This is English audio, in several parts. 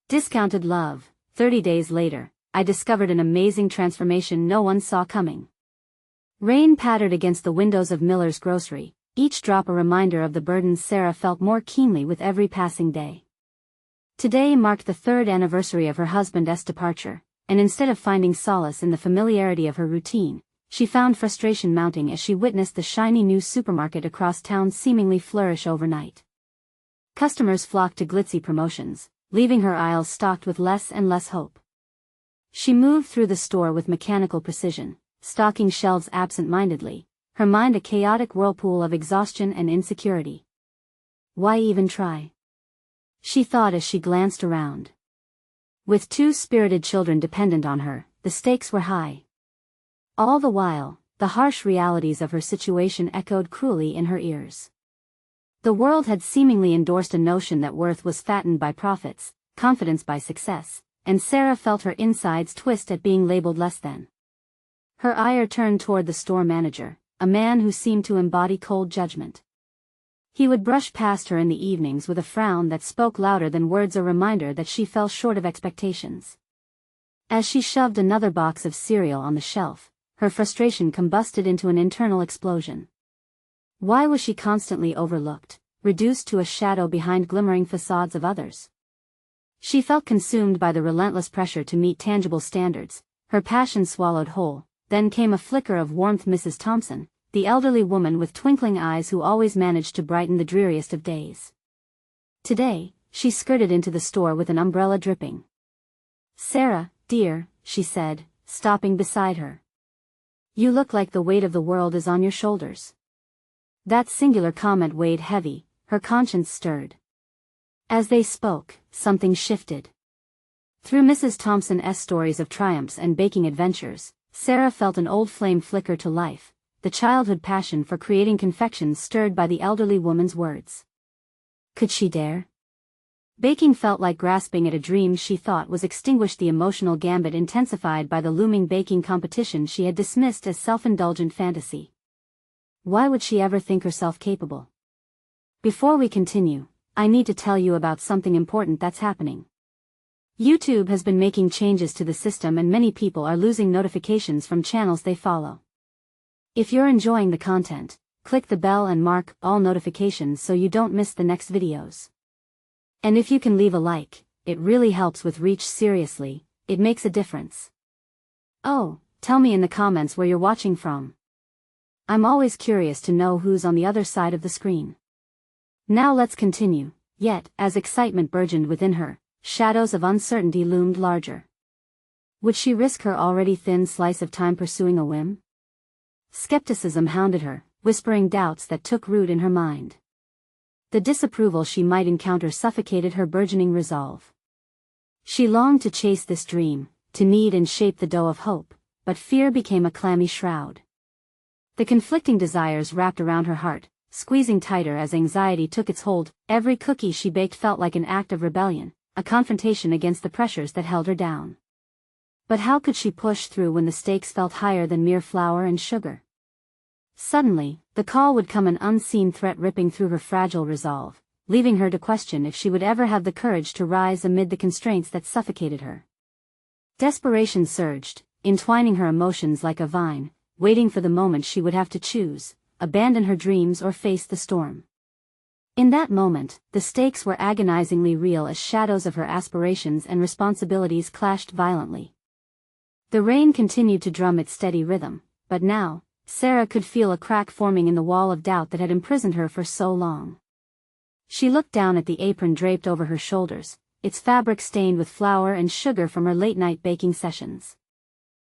Discounted love. 30 days later, I discovered an amazing transformation no one saw coming. Rain pattered against the windows of Miller's grocery, each drop a reminder of the burdens Sarah felt more keenly with every passing day. Today marked the 3rd anniversary of her husband's departure, and instead of finding solace in the familiarity of her routine, she found frustration mounting as she witnessed the shiny new supermarket across town seemingly flourish overnight. Customers flocked to glitzy promotions, leaving her aisles stocked with less and less hope. She moved through the store with mechanical precision, stocking shelves absent-mindedly, her mind a chaotic whirlpool of exhaustion and insecurity. Why even try? She thought as she glanced around. With 2 spirited children dependent on her, the stakes were high. All the while, the harsh realities of her situation echoed cruelly in her ears. The world had seemingly endorsed a notion that worth was fattened by profits, confidence by success, and Sarah felt her insides twist at being labeled less than. Her ire turned toward the store manager, a man who seemed to embody cold judgment. He would brush past her in the evenings with a frown that spoke louder than words, a reminder that she fell short of expectations. As she shoved another box of cereal on the shelf, her frustration combusted into an internal explosion. Why was she constantly overlooked, reduced to a shadow behind glimmering facades of others? She felt consumed by the relentless pressure to meet tangible standards, her passion swallowed whole. Then came a flicker of warmth. Mrs. Thompson, the elderly woman with twinkling eyes who always managed to brighten the dreariest of days. Today, she skirted into the store with an umbrella dripping. "Sarah, dear," she said, stopping beside her. "You look like the weight of the world is on your shoulders." That singular comment weighed heavy, her conscience stirred. As they spoke, something shifted. Through Mrs. Thompson's stories of triumphs and baking adventures, Sarah felt an old flame flicker to life, the childhood passion for creating confections stirred by the elderly woman's words. Could she dare? Baking felt like grasping at a dream she thought was extinguished, the emotional gambit intensified by the looming baking competition she had dismissed as self-indulgent fantasy. Why would she ever think herself capable? Before we continue, I need to tell you about something important that's happening. YouTube has been making changes to the system and many people are losing notifications from channels they follow. If you're enjoying the content, click the bell and mark all notifications so you don't miss the next videos. And if you can leave a like, it really helps with reach. Seriously, it makes a difference. Oh, tell me in the comments where you're watching from. I'm always curious to know who's on the other side of the screen. Now let's continue. Yet, as excitement burgeoned within her, shadows of uncertainty loomed larger. Would she risk her already thin slice of time pursuing a whim? Skepticism hounded her, whispering doubts that took root in her mind. The disapproval she might encounter suffocated her burgeoning resolve. She longed to chase this dream, to knead and shape the dough of hope, but fear became a clammy shroud. The conflicting desires wrapped around her heart, squeezing tighter as anxiety took its hold. Every cookie she baked felt like an act of rebellion, a confrontation against the pressures that held her down. But how could she push through when the stakes felt higher than mere flour and sugar? Suddenly, the call would come, an unseen threat ripping through her fragile resolve, leaving her to question if she would ever have the courage to rise amid the constraints that suffocated her. Desperation surged, entwining her emotions like a vine, waiting for the moment she would have to choose, abandon her dreams or face the storm. In that moment, the stakes were agonizingly real as shadows of her aspirations and responsibilities clashed violently. The rain continued to drum its steady rhythm, but now, Sarah could feel a crack forming in the wall of doubt that had imprisoned her for so long. She looked down at the apron draped over her shoulders, its fabric stained with flour and sugar from her late-night baking sessions.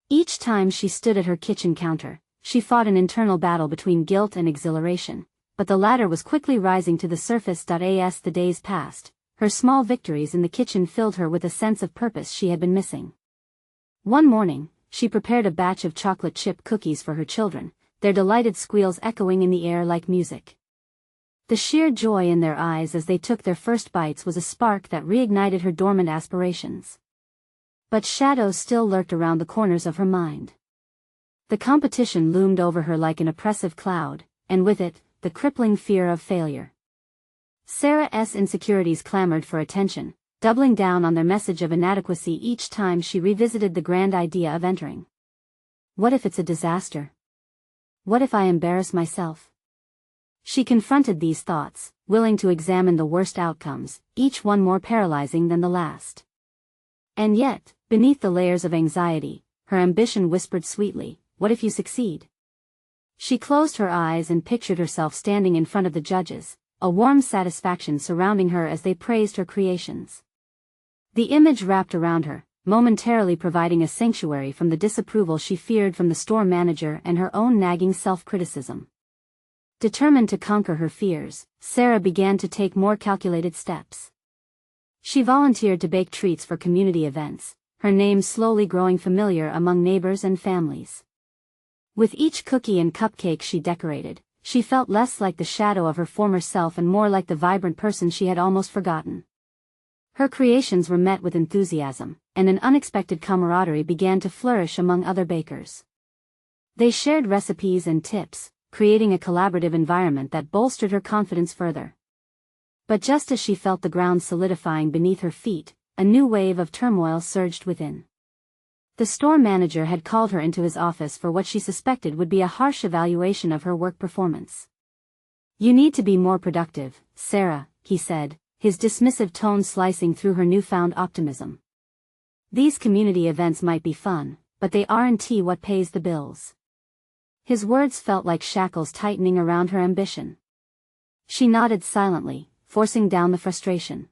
Each time she stood at her kitchen counter, she fought an internal battle between guilt and exhilaration, but the latter was quickly rising to the surface. As the days passed, her small victories in the kitchen filled her with a sense of purpose she had been missing. One morning, she prepared a batch of chocolate chip cookies for her children, their delighted squeals echoing in the air like music. The sheer joy in their eyes as they took their first bites was a spark that reignited her dormant aspirations. But shadows still lurked around the corners of her mind. The competition loomed over her like an oppressive cloud, and with it, the crippling fear of failure. Sarah's insecurities clamored for attention, doubling down on their message of inadequacy each time she revisited the grand idea of entering. What if it's a disaster? What if I embarrass myself? She confronted these thoughts, willing to examine the worst outcomes, each one more paralyzing than the last. And yet, beneath the layers of anxiety, her ambition whispered sweetly, "What if you succeed?" She closed her eyes and pictured herself standing in front of the judges, a warm satisfaction surrounding her as they praised her creations. The image wrapped around her, momentarily providing a sanctuary from the disapproval she feared from the store manager and her own nagging self-criticism. Determined to conquer her fears, Sarah began to take more calculated steps. She volunteered to bake treats for community events, her name slowly growing familiar among neighbors and families. With each cookie and cupcake she decorated, she felt less like the shadow of her former self and more like the vibrant person she had almost forgotten. Her creations were met with enthusiasm, and an unexpected camaraderie began to flourish among other bakers. They shared recipes and tips, creating a collaborative environment that bolstered her confidence further. But just as she felt the ground solidifying beneath her feet, a new wave of turmoil surged within. The store manager had called her into his office for what she suspected would be a harsh evaluation of her work performance. "You need to be more productive, Sarah," he said, his dismissive tone slicing through her newfound optimism. "These community events might be fun, but they aren't what pays the bills." His words felt like shackles tightening around her ambition. She nodded silently, forcing down the frustration.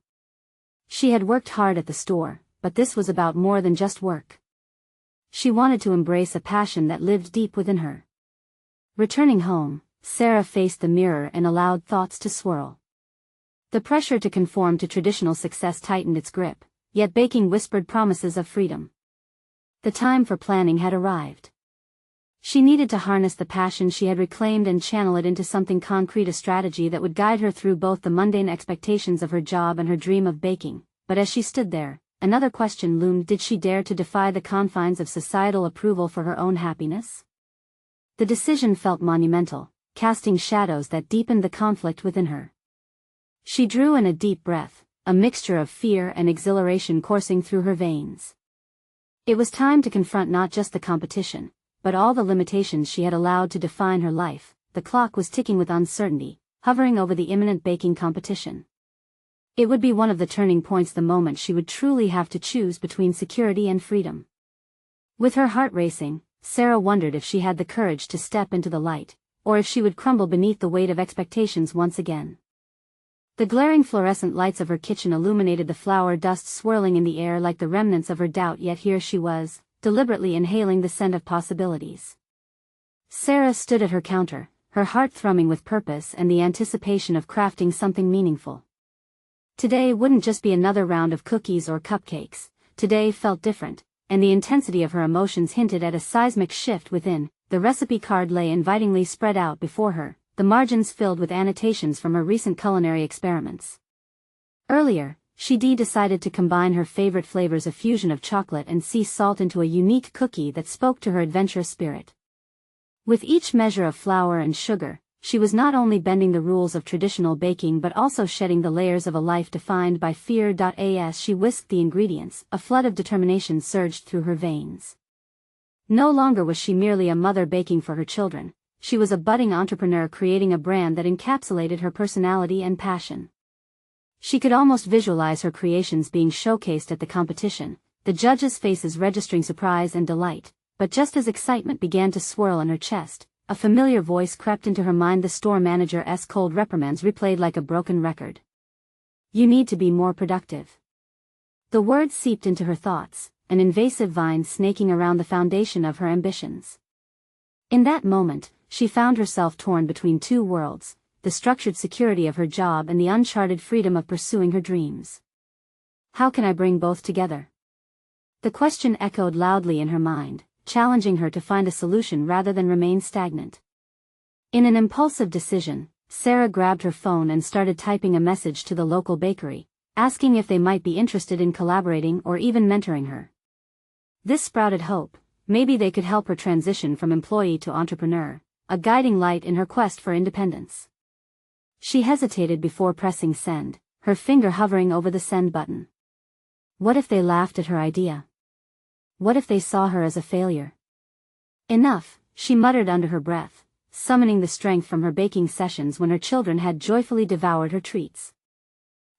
She had worked hard at the store, but this was about more than just work. She wanted to embrace a passion that lived deep within her. Returning home, Sarah faced the mirror and allowed thoughts to swirl. The pressure to conform to traditional success tightened its grip, yet baking whispered promises of freedom. The time for planning had arrived. She needed to harness the passion she had reclaimed and channel it into something concrete, a strategy that would guide her through both the mundane expectations of her job and her dream of baking. But as she stood there, another question loomed: did she dare to defy the confines of societal approval for her own happiness? The decision felt monumental, casting shadows that deepened the conflict within her. She drew in a deep breath, a mixture of fear and exhilaration coursing through her veins. It was time to confront not just the competition, but all the limitations she had allowed to define her life. The clock was ticking with uncertainty, hovering over the imminent baking competition. It would be one of the turning points, the moment she would truly have to choose between security and freedom. With her heart racing, Sarah wondered if she had the courage to step into the light, or if she would crumble beneath the weight of expectations once again. The glaring fluorescent lights of her kitchen illuminated the flour dust swirling in the air like the remnants of her doubt, yet here she was, deliberately inhaling the scent of possibilities. Sarah stood at her counter, her heart thrumming with purpose and the anticipation of crafting something meaningful. Today wouldn't just be another round of cookies or cupcakes. Today felt different, and the intensity of her emotions hinted at a seismic shift within. The recipe card lay invitingly spread out before her, the margins filled with annotations from her recent culinary experiments. Earlier, she decided to combine her favorite flavors, a fusion of chocolate and sea salt, into a unique cookie that spoke to her adventurous spirit. With each measure of flour and sugar, she was not only bending the rules of traditional baking but also shedding the layers of a life defined by fear. As she whisked the ingredients, a flood of determination surged through her veins. No longer was she merely a mother baking for her children, she was a budding entrepreneur creating a brand that encapsulated her personality and passion. She could almost visualize her creations being showcased at the competition, the judges' faces registering surprise and delight. But just as excitement began to swirl in her chest, a familiar voice crept into her mind, the store manager's cold reprimands replayed like a broken record. "You need to be more productive." The words seeped into her thoughts, an invasive vine snaking around the foundation of her ambitions. In that moment, she found herself torn between two worlds, the structured security of her job and the uncharted freedom of pursuing her dreams. How can I bring both together? The question echoed loudly in her mind, challenging her to find a solution rather than remain stagnant. In an impulsive decision, Sarah grabbed her phone and started typing a message to the local bakery, asking if they might be interested in collaborating or even mentoring her. This sprouted hope. Maybe they could help her transition from employee to entrepreneur, a guiding light in her quest for independence. She hesitated before pressing send, her finger hovering over the send button. What if they laughed at her idea? What if they saw her as a failure? Enough, she muttered under her breath, summoning the strength from her baking sessions when her children had joyfully devoured her treats.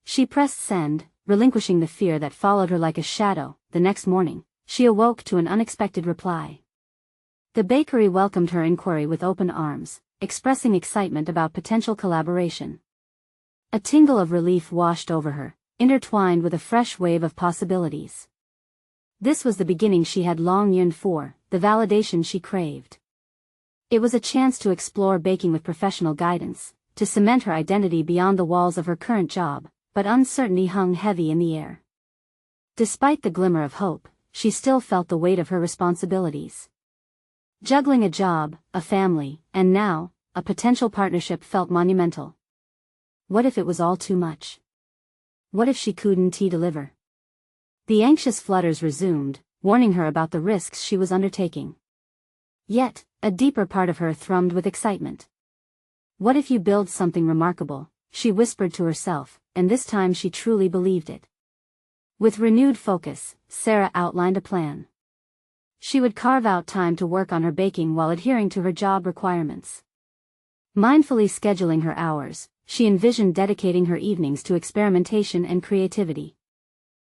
She pressed send, relinquishing the fear that followed her like a shadow. The next morning, she awoke to an unexpected reply. The bakery welcomed her inquiry with open arms, expressing excitement about potential collaboration. A tingle of relief washed over her, intertwined with a fresh wave of possibilities. This was the beginning she had long yearned for, the validation she craved. It was a chance to explore baking with professional guidance, to cement her identity beyond the walls of her current job, but uncertainty hung heavy in the air. Despite the glimmer of hope, she still felt the weight of her responsibilities. Juggling a job, a family, and now, a potential partnership felt monumental. What if it was all too much? What if she couldn't deliver? The anxious flutters resumed, warning her about the risks she was undertaking. Yet, a deeper part of her thrummed with excitement. What if you build something remarkable, she whispered to herself, and this time she truly believed it. With renewed focus, Sarah outlined a plan. She would carve out time to work on her baking while adhering to her job requirements. Mindfully scheduling her hours, she envisioned dedicating her evenings to experimentation and creativity.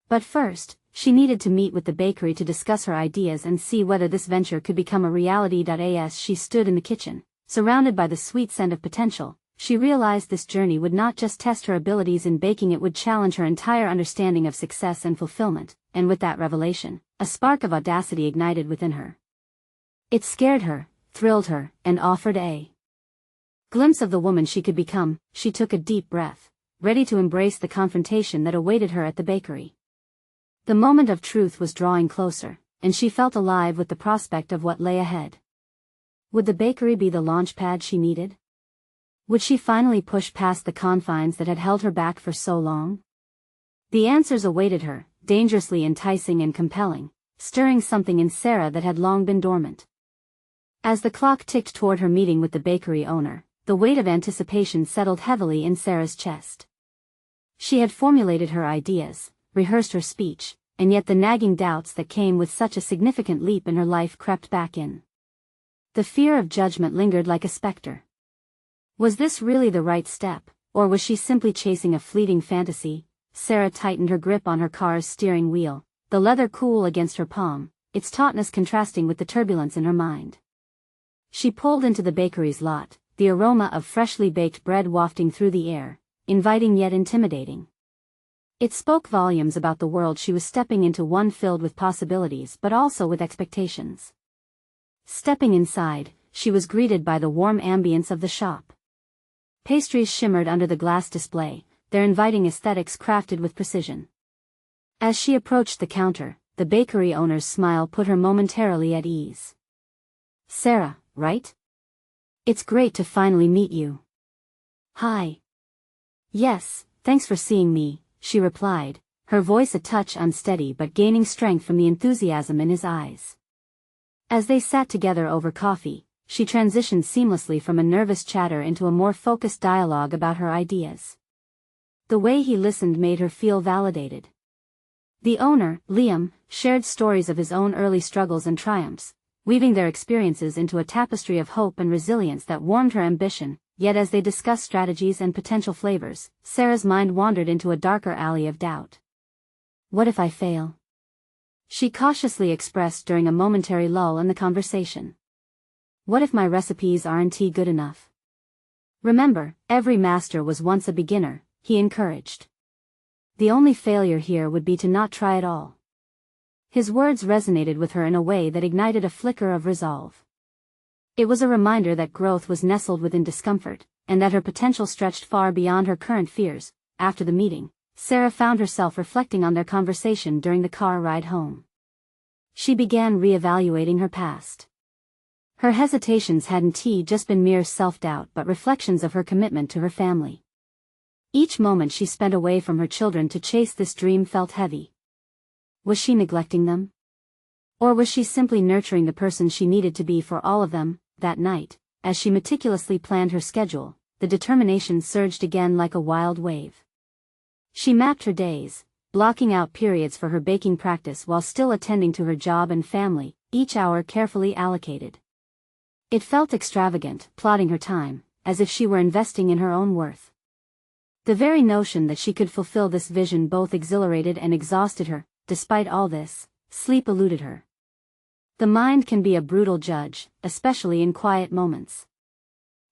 But first, she needed to meet with the bakery to discuss her ideas and see whether this venture could become a reality. As she stood in the kitchen, surrounded by the sweet scent of potential, she realized this journey would not just test her abilities in baking, it would challenge her entire understanding of success and fulfillment, and with that revelation, a spark of audacity ignited within her. It scared her, thrilled her, and offered a glimpse of the woman she could become. She took a deep breath, ready to embrace the confrontation that awaited her at the bakery. The moment of truth was drawing closer, and she felt alive with the prospect of what lay ahead. Would the bakery be the launchpad she needed? Would she finally push past the confines that had held her back for so long? The answers awaited her, dangerously enticing and compelling, stirring something in Sarah that had long been dormant. As the clock ticked toward her meeting with the bakery owner, the weight of anticipation settled heavily in Sarah's chest. She had formulated her ideas, rehearsed her speech, and yet the nagging doubts that came with such a significant leap in her life crept back in. The fear of judgment lingered like a specter. Was this really the right step, or was she simply chasing a fleeting fantasy? Sarah tightened her grip on her car's steering wheel, the leather cool against her palm, its tautness contrasting with the turbulence in her mind. She pulled into the bakery's lot, the aroma of freshly baked bread wafting through the air, inviting yet intimidating. It spoke volumes about the world she was stepping into, one filled with possibilities but also with expectations. Stepping inside, she was greeted by the warm ambience of the shop. Pastries shimmered under the glass display, their inviting aesthetics crafted with precision. As she approached the counter, the bakery owner's smile put her momentarily at ease. "Sarah, right? It's great to finally meet you." "Hi." "Yes, thanks for seeing me," she replied, her voice a touch unsteady but gaining strength from the enthusiasm in his eyes. As they sat together over coffee, she transitioned seamlessly from a nervous chatter into a more focused dialogue about her ideas. The way he listened made her feel validated. The owner, Liam, shared stories of his own early struggles and triumphs, weaving their experiences into a tapestry of hope and resilience that warmed her ambition. Yet as they discussed strategies and potential flavors, Sarah's mind wandered into a darker alley of doubt. "What if I fail?" she cautiously expressed during a momentary lull in the conversation. "What if my recipes aren't good enough?" "Remember, every master was once a beginner," he encouraged. "The only failure here would be to not try at all." His words resonated with her in a way that ignited a flicker of resolve. It was a reminder that growth was nestled within discomfort, and that her potential stretched far beyond her current fears. After the meeting, Sarah found herself reflecting on their conversation during the car ride home. She began reevaluating her past. Her hesitations hadn't just been mere self-doubt but reflections of her commitment to her family. Each moment she spent away from her children to chase this dream felt heavy. Was she neglecting them? Or was she simply nurturing the person she needed to be for all of them? That night, as she meticulously planned her schedule, the determination surged again like a wild wave. She mapped her days, blocking out periods for her baking practice while still attending to her job and family, each hour carefully allocated. It felt extravagant, plotting her time, as if she were investing in her own worth. The very notion that she could fulfill this vision both exhilarated and exhausted her. Despite all this, sleep eluded her. The mind can be a brutal judge, especially in quiet moments.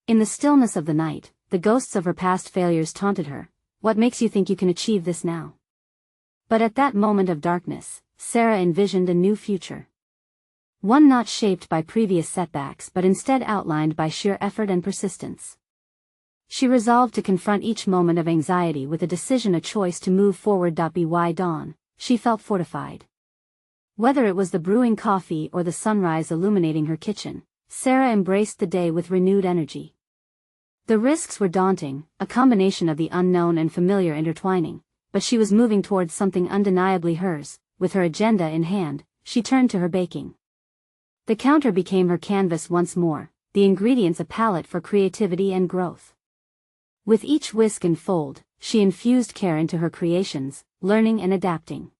In the stillness of the night, the ghosts of her past failures taunted her. What makes you think you can achieve this now? But at that moment of darkness, Sarah envisioned a new future. One not shaped by previous setbacks but instead outlined by sheer effort and persistence. She resolved to confront each moment of anxiety with a decision, a choice to move forward. By dawn, she felt fortified. Whether it was the brewing coffee or the sunrise illuminating her kitchen, Sarah embraced the day with renewed energy. The risks were daunting, a combination of the unknown and familiar intertwining, but she was moving towards something undeniably hers. With her agenda in hand, she turned to her baking. The counter became her canvas once more, the ingredients a palette for creativity and growth. With each whisk and fold, she infused care into her creations, learning and adapting.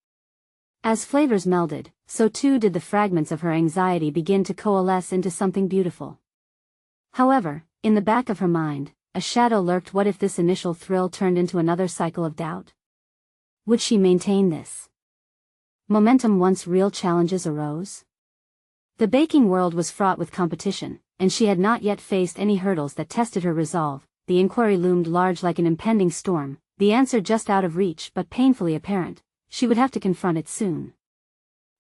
As flavors melded, so too did the fragments of her anxiety begin to coalesce into something beautiful. However, in the back of her mind, a shadow lurked. What if this initial thrill turned into another cycle of doubt? Would she maintain this momentum once real challenges arose? The baking world was fraught with competition, and she had not yet faced any hurdles that tested her resolve. The inquiry loomed large like an impending storm, the answer just out of reach but painfully apparent. She would have to confront it soon.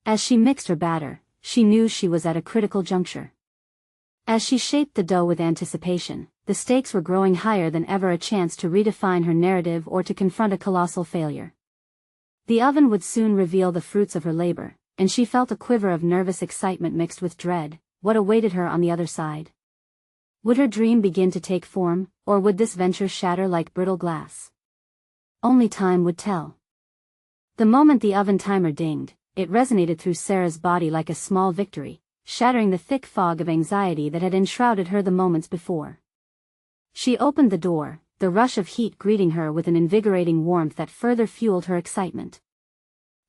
As she mixed her batter, she knew she was at a critical juncture. As she shaped the dough with anticipation, the stakes were growing higher than ever, a chance to redefine her narrative or to confront a colossal failure. The oven would soon reveal the fruits of her labor, and she felt a quiver of nervous excitement mixed with dread. What awaited her on the other side? Would her dream begin to take form, or would this venture shatter like brittle glass? Only time would tell. The moment the oven timer dinged, it resonated through Sarah's body like a small victory, shattering the thick fog of anxiety that had enshrouded her the moments before. She opened the door, the rush of heat greeting her with an invigorating warmth that further fueled her excitement.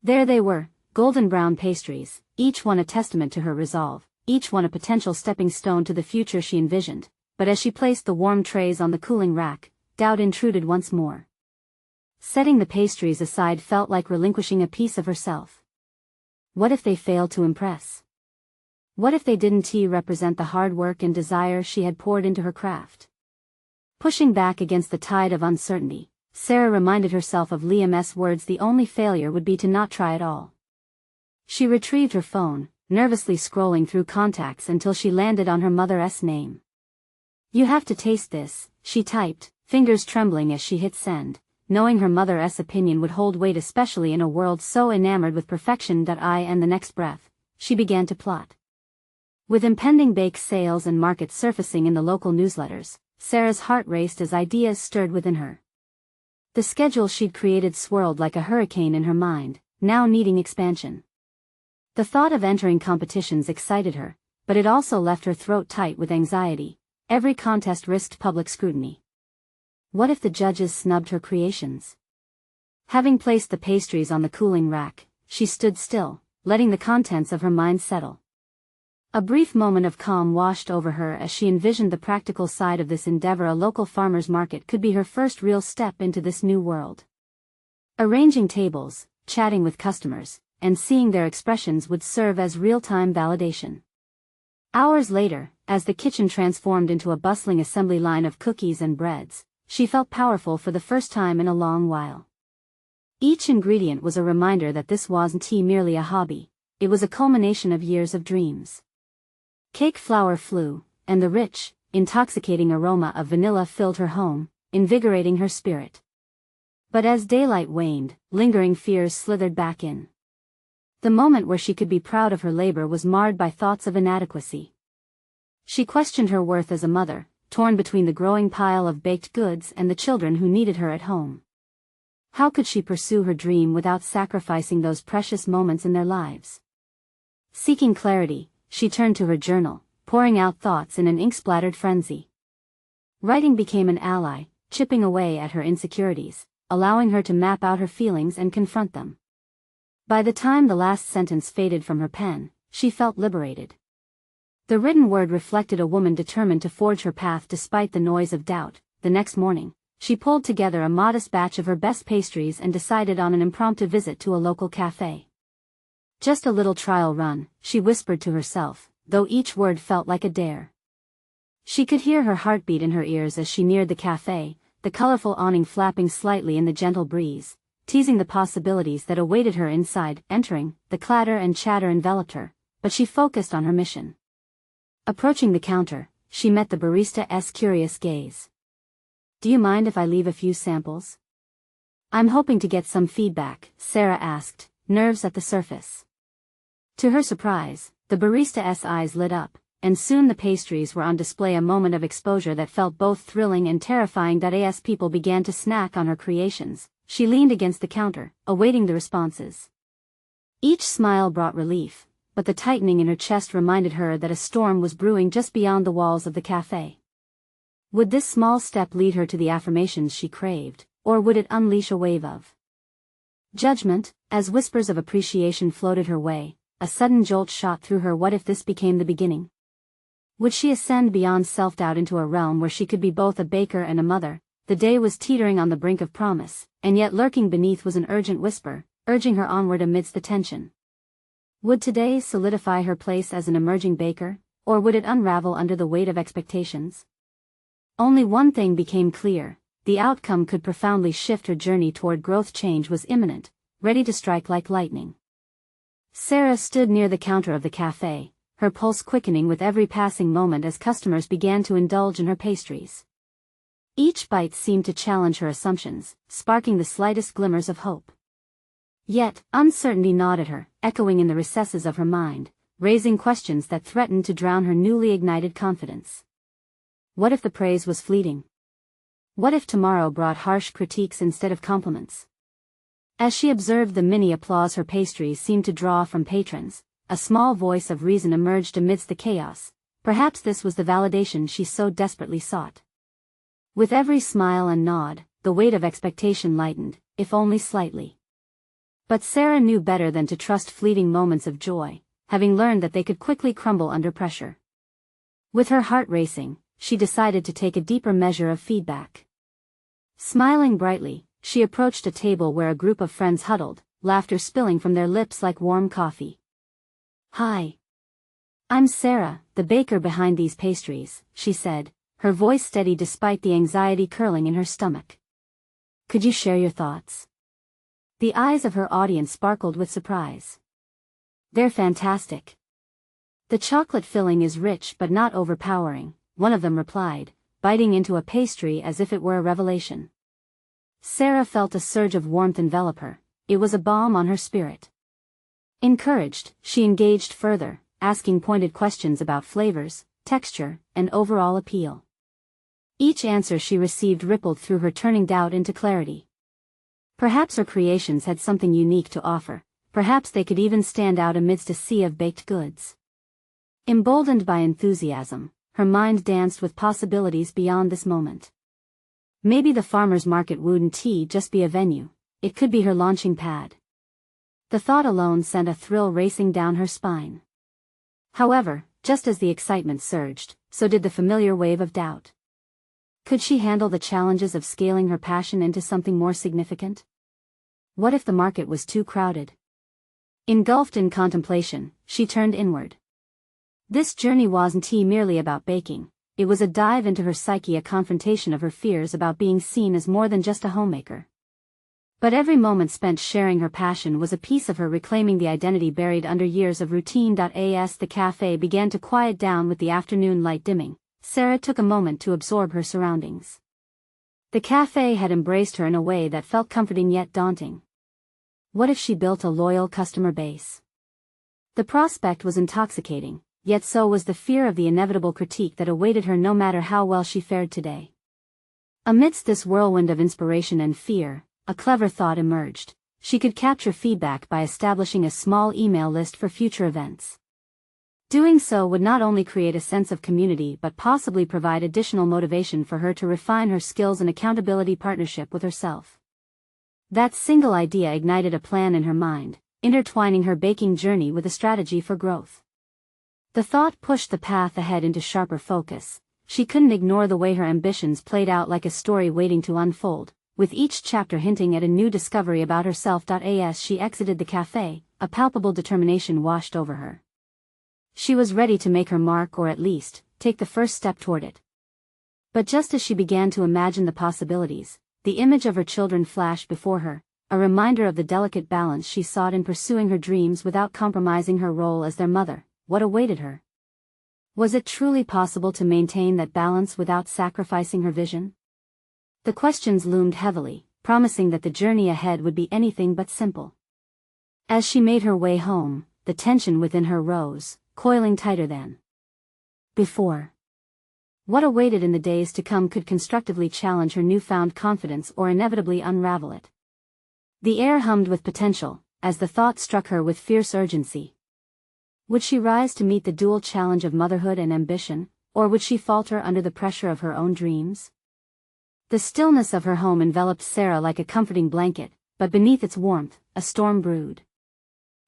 There they were, golden brown pastries, each one a testament to her resolve, each one a potential stepping stone to the future she envisioned. But as she placed the warm trays on the cooling rack, doubt intruded once more. Setting the pastries aside felt like relinquishing a piece of herself. What if they failed to impress? What if they didn't represent the hard work and desire she had poured into her craft? Pushing back against the tide of uncertainty, Sarah reminded herself of Liam's words: the only failure would be to not try at all. She retrieved her phone, nervously scrolling through contacts until she landed on her mother's name. "You have to taste this," she typed, fingers trembling as she hit send, knowing her mother's opinion would hold weight, especially in a world so enamored with perfection. And the next breath, she began to plot. With impending bake sales and markets surfacing in the local newsletters, Sarah's heart raced as ideas stirred within her. The schedule she'd created swirled like a hurricane in her mind, now needing expansion. The thought of entering competitions excited her, but it also left her throat tight with anxiety. Every contest risked public scrutiny. What if the judges snubbed her creations? Having placed the pastries on the cooling rack, she stood still, letting the contents of her mind settle. A brief moment of calm washed over her as she envisioned the practical side of this endeavor. A local farmer's market could be her first real step into this new world. Arranging tables, chatting with customers, and seeing their expressions would serve as real-time validation. Hours later, as the kitchen transformed into a bustling assembly line of cookies and breads, she felt powerful for the first time in a long while. Each ingredient was a reminder that this wasn't merely a hobby, it was a culmination of years of dreams. Cake flour flew, and the rich, intoxicating aroma of vanilla filled her home, invigorating her spirit. But as daylight waned, lingering fears slithered back in. The moment where she could be proud of her labor was marred by thoughts of inadequacy. She questioned her worth as a mother, torn between the growing pile of baked goods and the children who needed her at home. How could she pursue her dream without sacrificing those precious moments in their lives? Seeking clarity, she turned to her journal, pouring out thoughts in an ink-splattered frenzy. Writing became an ally, chipping away at her insecurities, allowing her to map out her feelings and confront them. By the time the last sentence faded from her pen, she felt liberated. The written word reflected a woman determined to forge her path despite the noise of doubt. The next morning, she pulled together a modest batch of her best pastries and decided on an impromptu visit to a local cafe. Just a little trial run, she whispered to herself, though each word felt like a dare. She could hear her heartbeat in her ears as she neared the cafe, the colorful awning flapping slightly in the gentle breeze, teasing the possibilities that awaited her inside. Entering, the clatter and chatter enveloped her, but she focused on her mission. Approaching the counter, she met the barista's curious gaze. "Do you mind if I leave a few samples?" "I'm hoping to get some feedback," Sarah asked, nerves at the surface. To her surprise, the barista's eyes lit up, and soon the pastries were on display, a moment of exposure that felt both thrilling and terrifying. As people began to snack on her creations, she leaned against the counter, awaiting the responses. Each smile brought relief, but the tightening in her chest reminded her that a storm was brewing just beyond the walls of the cafe. Would this small step lead her to the affirmations she craved, or would it unleash a wave of judgment? As whispers of appreciation floated her way, a sudden jolt shot through her. What if this became the beginning? Would she ascend beyond self-doubt into a realm where she could be both a baker and a mother? The day was teetering on the brink of promise, and yet lurking beneath was an urgent whisper, urging her onward amidst the tension. Would today solidify her place as an emerging baker, or would it unravel under the weight of expectations? Only one thing became clear: the outcome could profoundly shift her journey toward growth. Change was imminent, ready to strike like lightning. Sarah stood near the counter of the cafe, her pulse quickening with every passing moment as customers began to indulge in her pastries. Each bite seemed to challenge her assumptions, sparking the slightest glimmers of hope. Yet, uncertainty gnawed at her, echoing in the recesses of her mind, raising questions that threatened to drown her newly ignited confidence. What if the praise was fleeting? What if tomorrow brought harsh critiques instead of compliments? As she observed the mini applause her pastries seemed to draw from patrons, a small voice of reason emerged amidst the chaos. Perhaps this was the validation she so desperately sought. With every smile and nod, the weight of expectation lightened, if only slightly. But Sarah knew better than to trust fleeting moments of joy, having learned that they could quickly crumble under pressure. With her heart racing, she decided to take a deeper measure of feedback. Smiling brightly, she approached a table where a group of friends huddled, laughter spilling from their lips like warm coffee. "Hi. I'm Sarah, the baker behind these pastries," she said, her voice steady despite the anxiety curling in her stomach. "Could you share your thoughts?" The eyes of her audience sparkled with surprise. "They're fantastic. The chocolate filling is rich but not overpowering," one of them replied, biting into a pastry as if it were a revelation. Sarah felt a surge of warmth envelop her. It was a balm on her spirit. Encouraged, she engaged further, asking pointed questions about flavors, texture, and overall appeal. Each answer she received rippled through her, turning doubt into clarity. Perhaps her creations had something unique to offer, perhaps they could even stand out amidst a sea of baked goods. Emboldened by enthusiasm, her mind danced with possibilities beyond this moment. Maybe the farmer's market wouldn't just be a venue, it could be her launching pad. The thought alone sent a thrill racing down her spine. However, just as the excitement surged, so did the familiar wave of doubt. Could she handle the challenges of scaling her passion into something more significant? What if the market was too crowded? Engulfed in contemplation, she turned inward. This journey wasn't merely about baking, it was a dive into her psyche, a confrontation of her fears about being seen as more than just a homemaker. But every moment spent sharing her passion was a piece of her reclaiming the identity buried under years of routine. As the cafe began to quiet down with the afternoon light dimming, Sarah took a moment to absorb her surroundings. The cafe had embraced her in a way that felt comforting yet daunting. What if she built a loyal customer base? The prospect was intoxicating, yet so was the fear of the inevitable critique that awaited her no matter how well she fared today. Amidst this whirlwind of inspiration and fear, a clever thought emerged. She could capture feedback by establishing a small email list for future events. Doing so would not only create a sense of community but possibly provide additional motivation for her to refine her skills and accountability partnership with herself. That single idea ignited a plan in her mind, intertwining her baking journey with a strategy for growth. The thought pushed the path ahead into sharper focus. She couldn't ignore the way her ambitions played out like a story waiting to unfold, with each chapter hinting at a new discovery about herself. As she exited the cafe, a palpable determination washed over her. She was ready to make her mark, or at least, take the first step toward it. But just as she began to imagine the possibilities, the image of her children flashed before her, a reminder of the delicate balance she sought in pursuing her dreams without compromising her role as their mother. What awaited her? Was it truly possible to maintain that balance without sacrificing her vision? The questions loomed heavily, promising that the journey ahead would be anything but simple. As she made her way home, the tension within her rose, coiling tighter than before. What awaited in the days to come could constructively challenge her newfound confidence or inevitably unravel it. The air hummed with potential, as the thought struck her with fierce urgency. Would she rise to meet the dual challenge of motherhood and ambition, or would she falter under the pressure of her own dreams? The stillness of her home enveloped Sarah like a comforting blanket, but beneath its warmth, a storm brewed.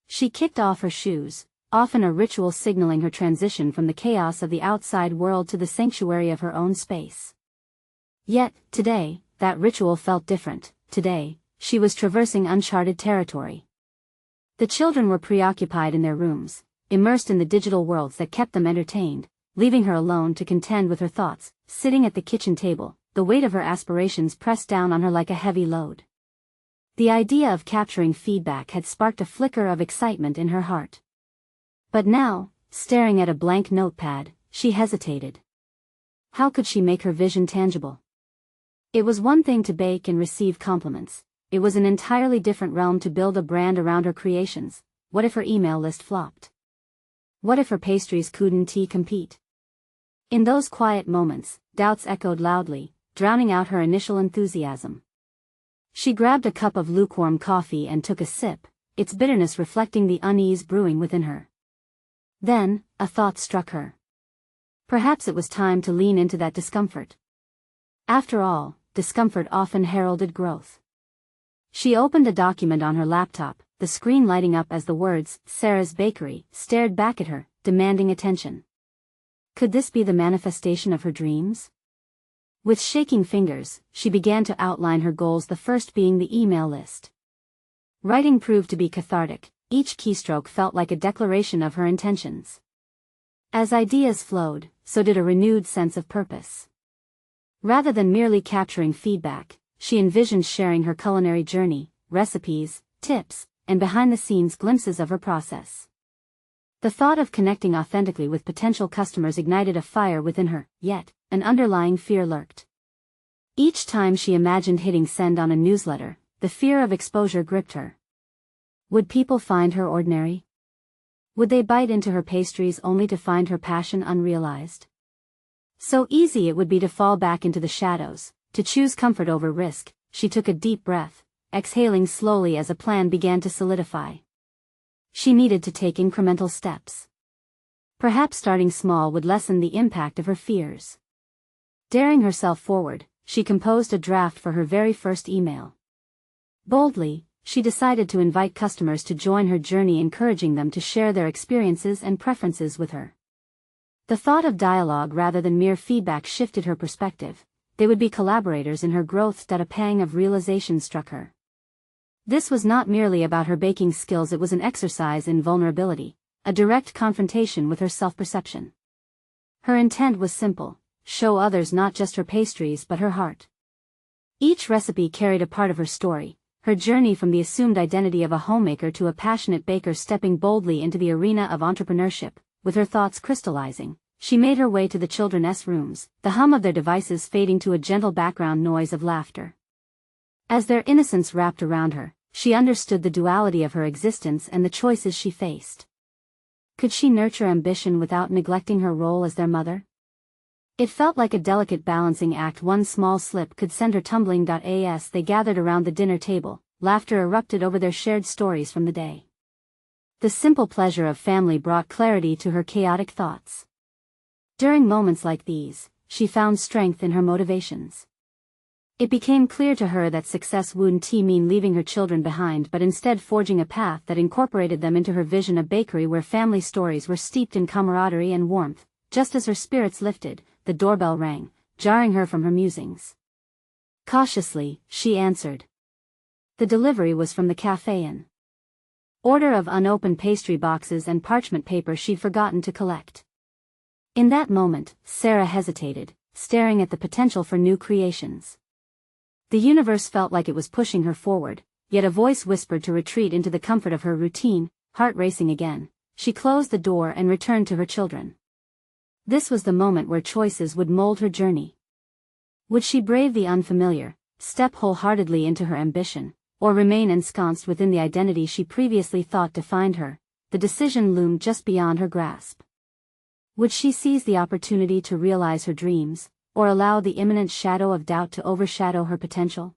She kicked off her shoes, often a ritual signaling her transition from the chaos of the outside world to the sanctuary of her own space. Yet, today, that ritual felt different. Today, she was traversing uncharted territory. The children were preoccupied in their rooms, immersed in the digital worlds that kept them entertained, leaving her alone to contend with her thoughts. Sitting at the kitchen table, the weight of her aspirations pressed down on her like a heavy load. The idea of capturing feedback had sparked a flicker of excitement in her heart. But now, staring at a blank notepad, she hesitated. How could she make her vision tangible? It was one thing to bake and receive compliments. It was an entirely different realm to build a brand around her creations. What if her email list flopped? What if her pastries couldn't compete? In those quiet moments, doubts echoed loudly, drowning out her initial enthusiasm. She grabbed a cup of lukewarm coffee and took a sip, its bitterness reflecting the unease brewing within her. Then, a thought struck her. Perhaps it was time to lean into that discomfort. After all, discomfort often heralded growth. She opened a document on her laptop, the screen lighting up as the words, Sarah's Bakery, stared back at her, demanding attention. Could this be the manifestation of her dreams? With shaking fingers, she began to outline her goals, the first being the email list. Writing proved to be cathartic, each keystroke felt like a declaration of her intentions. As ideas flowed, so did a renewed sense of purpose. Rather than merely capturing feedback, she envisioned sharing her culinary journey, recipes, tips, and behind-the-scenes glimpses of her process. The thought of connecting authentically with potential customers ignited a fire within her, yet, an underlying fear lurked. Each time she imagined hitting send on a newsletter, the fear of exposure gripped her. Would people find her ordinary? Would they bite into her pastries only to find her passion unrealized? So easy it would be to fall back into the shadows, to choose comfort over risk. She took a deep breath, exhaling slowly as a plan began to solidify. She needed to take incremental steps. Perhaps starting small would lessen the impact of her fears. Daring herself forward, she composed a draft for her very first email. Boldly, she decided to invite customers to join her journey, encouraging them to share their experiences and preferences with her. The thought of dialogue rather than mere feedback shifted her perspective. They would be collaborators in her growth. That a pang of realization struck her. This was not merely about her baking skills, it was an exercise in vulnerability, a direct confrontation with her self-perception. Her intent was simple: show others not just her pastries but her heart. Each recipe carried a part of her story, her journey from the assumed identity of a homemaker to a passionate baker stepping boldly into the arena of entrepreneurship. With her thoughts crystallizing, she made her way to the children's rooms, the hum of their devices fading to a gentle background noise of laughter. As their innocence wrapped around her, she understood the duality of her existence and the choices she faced. Could she nurture ambition without neglecting her role as their mother? It felt like a delicate balancing act. One small slip could send her tumbling. As they gathered around the dinner table, laughter erupted over their shared stories from the day. The simple pleasure of family brought clarity to her chaotic thoughts. During moments like these, she found strength in her motivations. It became clear to her that success wouldn't mean leaving her children behind but instead forging a path that incorporated them into her vision, a bakery where family stories were steeped in camaraderie and warmth. Just as her spirits lifted, the doorbell rang, jarring her from her musings. Cautiously, she answered. The delivery was from the cafe inn. Order of unopened pastry boxes and parchment paper she'd forgotten to collect. In that moment, Sarah hesitated, staring at the potential for new creations. The universe felt like it was pushing her forward, yet a voice whispered to retreat into the comfort of her routine. Heart racing again, she closed the door and returned to her children. This was the moment where choices would mold her journey. Would she brave the unfamiliar, step wholeheartedly into her ambition, or remain ensconced within the identity she previously thought defined her? The decision loomed just beyond her grasp. Would she seize the opportunity to realize her dreams, or allow the imminent shadow of doubt to overshadow her potential?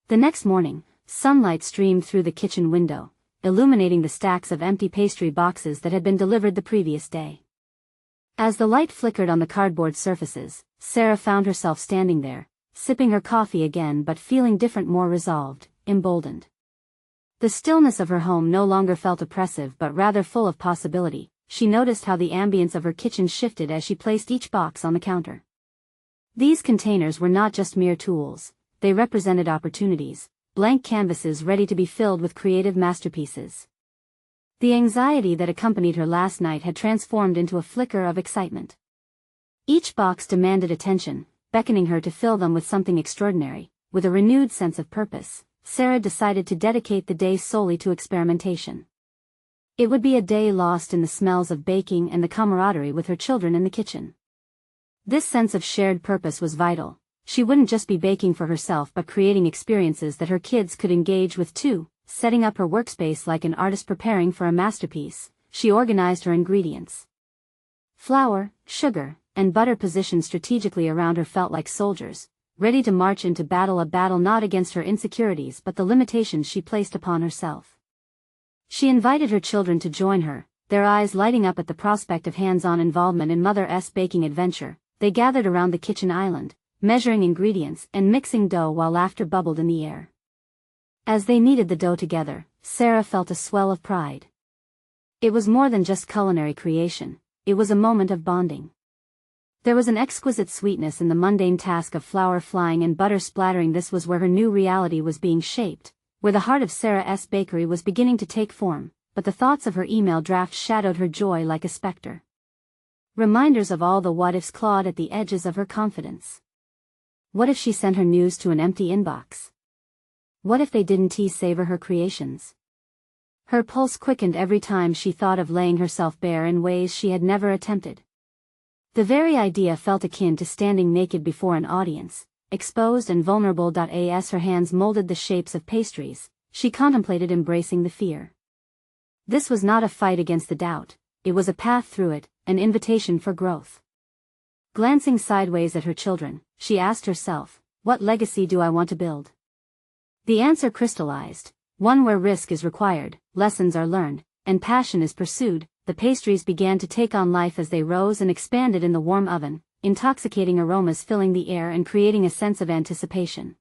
The next morning, sunlight streamed through the kitchen window, illuminating the stacks of empty pastry boxes that had been delivered the previous day. As the light flickered on the cardboard surfaces, Sarah found herself standing there, sipping her coffee again but feeling different, more resolved, emboldened. The stillness of her home no longer felt oppressive but rather full of possibility. She noticed how the ambience of her kitchen shifted as she placed each box on the counter. These containers were not just mere tools, they represented opportunities, blank canvases ready to be filled with creative masterpieces. The anxiety that accompanied her last night had transformed into a flicker of excitement. Each box demanded attention, beckoning her to fill them with something extraordinary. With a renewed sense of purpose, Sarah decided to dedicate the day solely to experimentation. It would be a day lost in the smells of baking and the camaraderie with her children in the kitchen. This sense of shared purpose was vital. She wouldn't just be baking for herself but creating experiences that her kids could engage with too. Setting up her workspace like an artist preparing for a masterpiece, she organized her ingredients. Flour, sugar, and butter positioned strategically around her felt like soldiers, ready to march into battle, a battle not against her insecurities but the limitations she placed upon herself. She invited her children to join her, their eyes lighting up at the prospect of hands-on involvement in Mother's baking adventure. They gathered around the kitchen island, measuring ingredients and mixing dough while laughter bubbled in the air. As they kneaded the dough together, Sarah felt a swell of pride. It was more than just culinary creation, it was a moment of bonding. There was an exquisite sweetness in the mundane task of flour flying and butter splattering. This was where her new reality was being shaped, where the heart of Sarah's bakery was beginning to take form, but the thoughts of her email draft shadowed her joy like a specter. Reminders of all the what-ifs clawed at the edges of her confidence. What if she sent her news to an empty inbox? What if they didn't savor her creations? Her pulse quickened every time she thought of laying herself bare in ways she had never attempted. The very idea felt akin to standing naked before an audience, exposed and vulnerable. As her hands molded the shapes of pastries, she contemplated embracing the fear. This was not a fight against the doubt, it was a path through it, an invitation for growth. Glancing sideways at her children, she asked herself, what legacy do I want to build? The answer crystallized, one where risk is required, lessons are learned, and passion is pursued. The pastries began to take on life as they rose and expanded in the warm oven, intoxicating aromas filling the air and creating a sense of anticipation.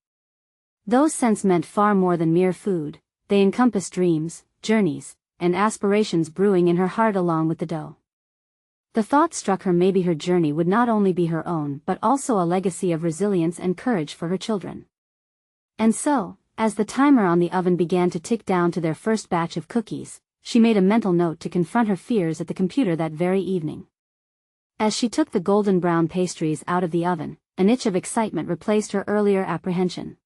Those scents meant far more than mere food, they encompassed dreams, journeys, and aspirations brewing in her heart along with the dough. The thought struck her maybe her journey would not only be her own but also a legacy of resilience and courage for her children. And so, as the timer on the oven began to tick down to their first batch of cookies, she made a mental note to confront her fears at the computer that very evening. As she took the golden brown pastries out of the oven, an itch of excitement replaced her earlier apprehension.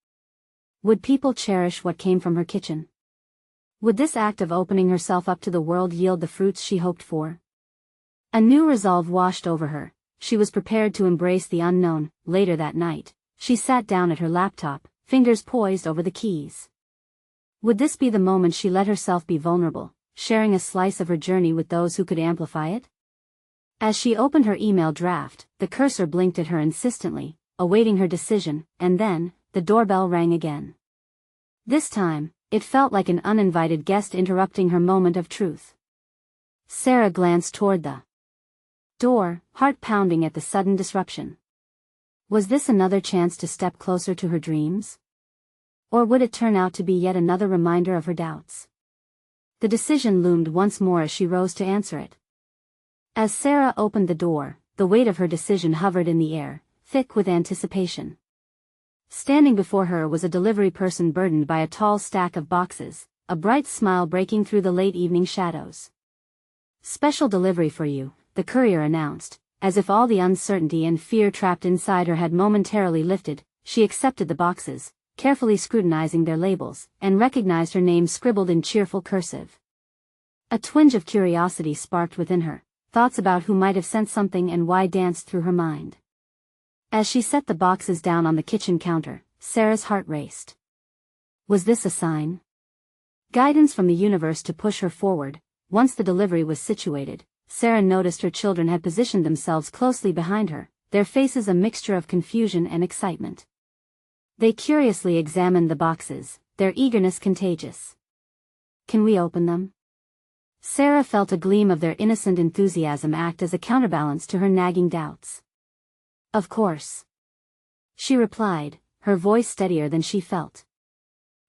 Would people cherish what came from her kitchen? Would this act of opening herself up to the world yield the fruits she hoped for? A new resolve washed over her. She was prepared to embrace the unknown. Later that night, she sat down at her laptop, fingers poised over the keys. Would this be the moment she let herself be vulnerable, sharing a slice of her journey with those who could amplify it? As she opened her email draft, the cursor blinked at her insistently, awaiting her decision, and then, the doorbell rang again. This time, it felt like an uninvited guest interrupting her moment of truth. Sarah glanced toward the door, heart pounding at the sudden disruption. Was this another chance to step closer to her dreams? Or would it turn out to be yet another reminder of her doubts? The decision loomed once more as she rose to answer it. As Sarah opened the door, the weight of her decision hovered in the air, thick with anticipation. Standing before her was a delivery person burdened by a tall stack of boxes, a bright smile breaking through the late evening shadows. "Special delivery for you," the courier announced. As if all the uncertainty and fear trapped inside her had momentarily lifted, she accepted the boxes, carefully scrutinizing their labels, and recognized her name scribbled in cheerful cursive. A twinge of curiosity sparked within her, thoughts about who might have sent something and why danced through her mind. As she set the boxes down on the kitchen counter, Sarah's heart raced. Was this a sign? Guidance from the universe to push her forward? Once the delivery was situated, Sarah noticed her children had positioned themselves closely behind her, their faces a mixture of confusion and excitement. They curiously examined the boxes, their eagerness contagious. "Can we open them?" Sarah felt a gleam of their innocent enthusiasm act as a counterbalance to her nagging doubts. "Of course," she replied, her voice steadier than she felt.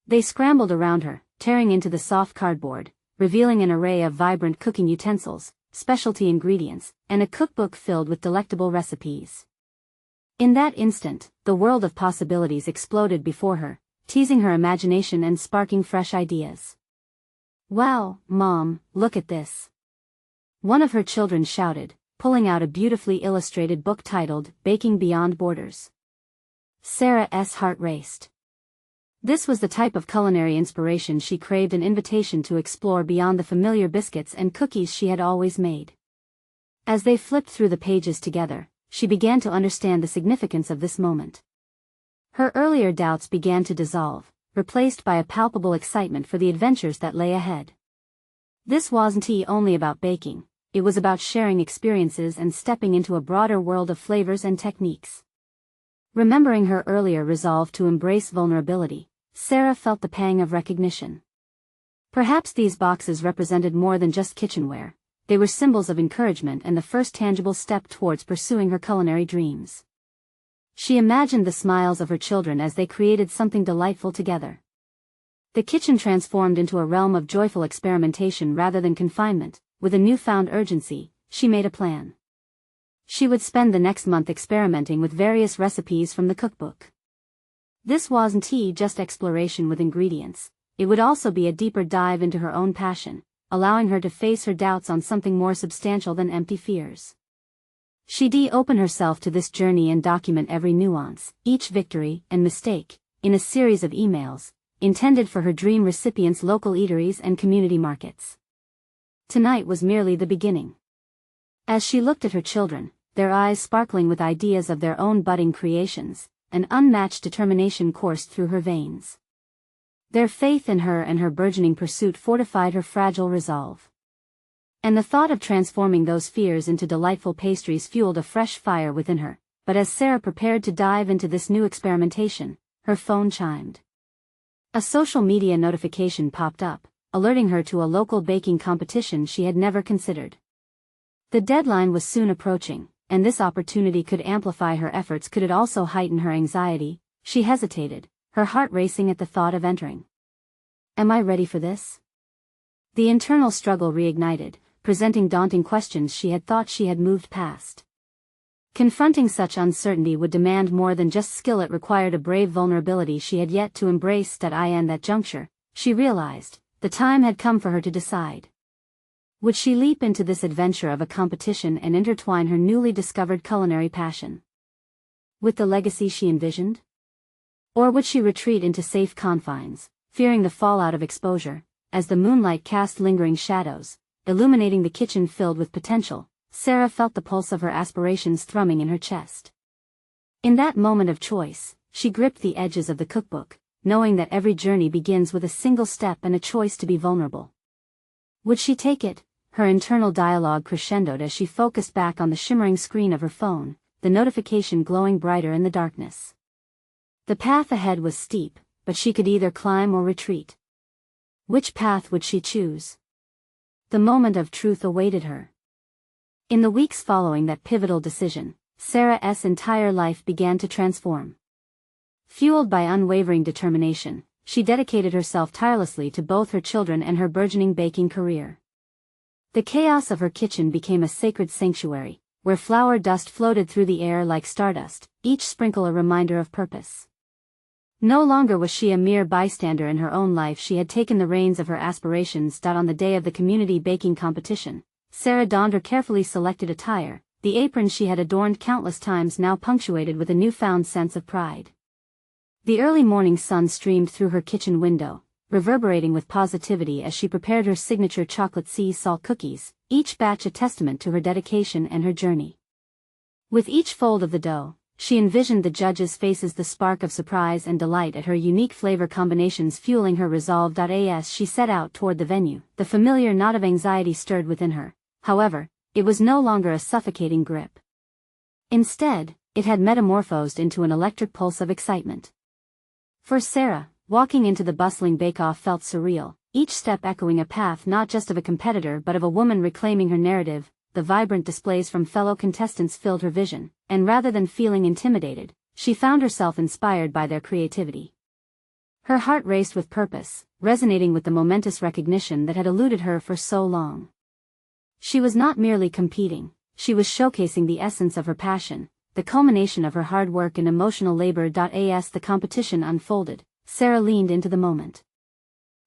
They scrambled around her, tearing into the soft cardboard, revealing an array of vibrant cooking utensils, specialty ingredients, and a cookbook filled with delectable recipes. In that instant, the world of possibilities exploded before her, teasing her imagination and sparking fresh ideas. "Wow, Mom, look at this!" one of her children shouted, pulling out a beautifully illustrated book titled Baking Beyond Borders. Sarah's heart raced. This was the type of culinary inspiration she craved, an invitation to explore beyond the familiar biscuits and cookies she had always made. As they flipped through the pages together, she began to understand the significance of this moment. Her earlier doubts began to dissolve, replaced by a palpable excitement for the adventures that lay ahead. This wasn't only about baking, it was about sharing experiences and stepping into a broader world of flavors and techniques. Remembering her earlier resolve to embrace vulnerability, Sarah felt the pang of recognition. Perhaps these boxes represented more than just kitchenware, they were symbols of encouragement and the first tangible step towards pursuing her culinary dreams. She imagined the smiles of her children as they created something delightful together. The kitchen transformed into a realm of joyful experimentation rather than confinement. With a newfound urgency, she made a plan. She would spend the next month experimenting with various recipes from the cookbook. This wasn't just exploration with ingredients, it would also be a deeper dive into her own passion, allowing her to face her doubts on something more substantial than empty fears. She'd open herself to this journey and document every nuance, each victory and mistake, in a series of emails, intended for her dream recipients' local eateries and community markets. Tonight was merely the beginning. As she looked at her children, their eyes sparkling with ideas of their own budding creations, an unmatched determination coursed through her veins. Their faith in her and her burgeoning pursuit fortified her fragile resolve. And the thought of transforming those fears into delightful pastries fueled a fresh fire within her. But as Sarah prepared to dive into this new experimentation, her phone chimed. A social media notification popped up, alerting her to a local baking competition she had never considered. The deadline was soon approaching, and this opportunity could amplify her efforts. Could it also heighten her anxiety? She hesitated, her heart racing at the thought of entering. Am I ready for this? The internal struggle reignited, presenting daunting questions she had thought she had moved past. Confronting such uncertainty would demand more than just skill, it required a brave vulnerability she had yet to embrace. In that juncture, she realized, the time had come for her to decide. Would she leap into this adventure of a competition and intertwine her newly discovered culinary passion with the legacy she envisioned? Or would she retreat into safe confines, fearing the fallout of exposure? As the moonlight cast lingering shadows, illuminating the kitchen filled with potential, Sarah felt the pulse of her aspirations thrumming in her chest. In that moment of choice, she gripped the edges of the cookbook, knowing that every journey begins with a single step and a choice to be vulnerable. Would she take it? Her internal dialogue crescendoed as she focused back on the shimmering screen of her phone, the notification glowing brighter in the darkness. The path ahead was steep, but she could either climb or retreat. Which path would she choose? The moment of truth awaited her. In the weeks following that pivotal decision, Sarah's entire life began to transform. Fueled by unwavering determination, she dedicated herself tirelessly to both her children and her burgeoning baking career. The chaos of her kitchen became a sacred sanctuary, where flour dust floated through the air like stardust, each sprinkle a reminder of purpose. No longer was she a mere bystander in her own life, she had taken the reins of her aspirations. On the day of the community baking competition, Sarah donned her carefully selected attire, the apron she had adorned countless times now punctuated with a newfound sense of pride. The early morning sun streamed through her kitchen window, reverberating with positivity as she prepared her signature chocolate sea salt cookies, each batch a testament to her dedication and her journey. With each fold of the dough, she envisioned the judges' faces, the spark of surprise and delight at her unique flavor combinations fueling her resolve. As she set out toward the venue, the familiar knot of anxiety stirred within her. However, it was no longer a suffocating grip. Instead, it had metamorphosed into an electric pulse of excitement. For Sarah, walking into the bustling bake-off felt surreal, each step echoing a path not just of a competitor but of a woman reclaiming her narrative. The vibrant displays from fellow contestants filled her vision, and rather than feeling intimidated, she found herself inspired by their creativity. Her heart raced with purpose, resonating with the momentous recognition that had eluded her for so long. She was not merely competing, she was showcasing the essence of her passion, the culmination of her hard work and emotional labor. As the competition unfolded, Sarah leaned into the moment.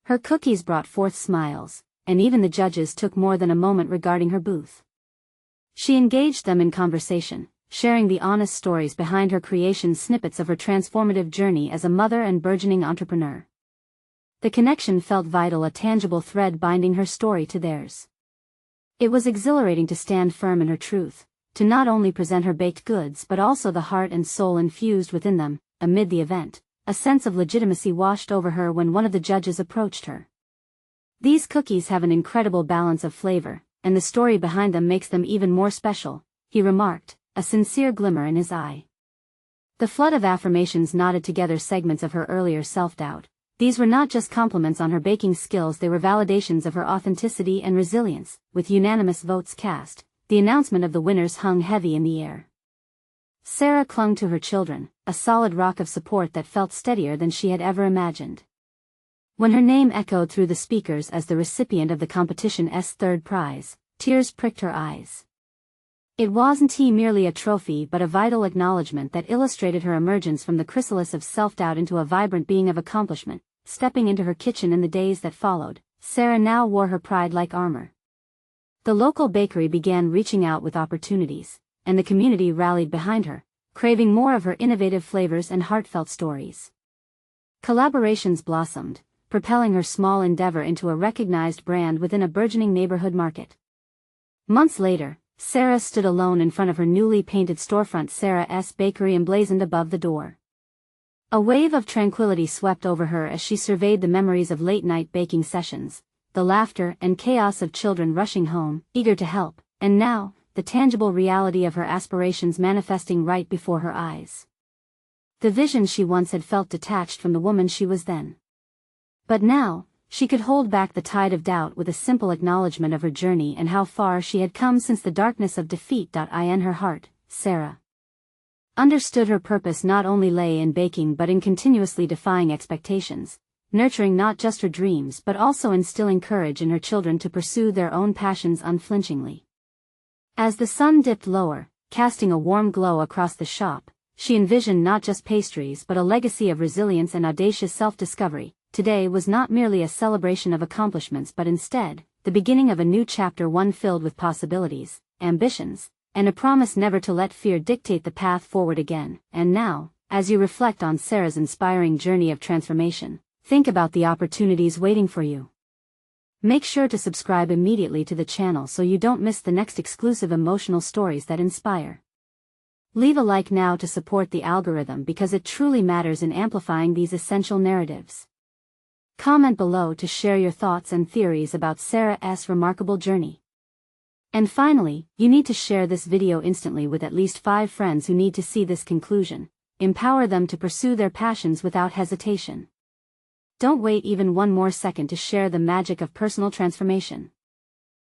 Her cookies brought forth smiles, and even the judges took more than a moment regarding her booth. She engaged them in conversation, sharing the honest stories behind her creations, snippets of her transformative journey as a mother and burgeoning entrepreneur. The connection felt vital, a tangible thread binding her story to theirs. It was exhilarating to stand firm in her truth, to not only present her baked goods but also the heart and soul infused within them. Amid the event, a sense of legitimacy washed over her when one of the judges approached her. "These cookies have an incredible balance of flavor, and the story behind them makes them even more special," he remarked, a sincere glimmer in his eye. The flood of affirmations knotted together segments of her earlier self-doubt. These were not just compliments on her baking skills, they were validations of her authenticity and resilience. With unanimous votes cast, the announcement of the winners hung heavy in the air. Sarah clung to her children, a solid rock of support that felt steadier than she had ever imagined. When her name echoed through the speakers as the recipient of the competition's third prize, tears pricked her eyes. It wasn't merely a trophy but a vital acknowledgement that illustrated her emergence from the chrysalis of self-doubt into a vibrant being of accomplishment. Stepping into her kitchen in the days that followed, Sarah now wore her pride like armor. The local bakery began reaching out with opportunities, and the community rallied behind her, craving more of her innovative flavors and heartfelt stories. Collaborations blossomed, propelling her small endeavor into a recognized brand within a burgeoning neighborhood market. Months later, Sarah stood alone in front of her newly painted storefront, Sarah's Bakery emblazoned above the door. A wave of tranquility swept over her as she surveyed the memories of late-night baking sessions, the laughter and chaos of children rushing home, eager to help, and now, the tangible reality of her aspirations manifesting right before her eyes. The vision she once had felt detached from the woman she was then. But now, she could hold back the tide of doubt with a simple acknowledgement of her journey and how far she had come since the darkness of defeat. In her heart, Sarah understood her purpose not only lay in baking but in continuously defying expectations, nurturing not just her dreams but also instilling courage in her children to pursue their own passions unflinchingly. As the sun dipped lower, casting a warm glow across the shop, she envisioned not just pastries but a legacy of resilience and audacious self-discovery. Today was not merely a celebration of accomplishments but instead, the beginning of a new chapter, one filled with possibilities, ambitions, and a promise never to let fear dictate the path forward again. And now, as you reflect on Sarah's inspiring journey of transformation, think about the opportunities waiting for you. Make sure to subscribe immediately to the channel so you don't miss the next exclusive emotional stories that inspire. Leave a like now to support the algorithm because it truly matters in amplifying these essential narratives. Comment below to share your thoughts and theories about Sarah's remarkable journey. And finally, you need to share this video instantly with at least 5 friends who need to see this conclusion. Empower them to pursue their passions without hesitation. Don't wait even one more second to share the magic of personal transformation.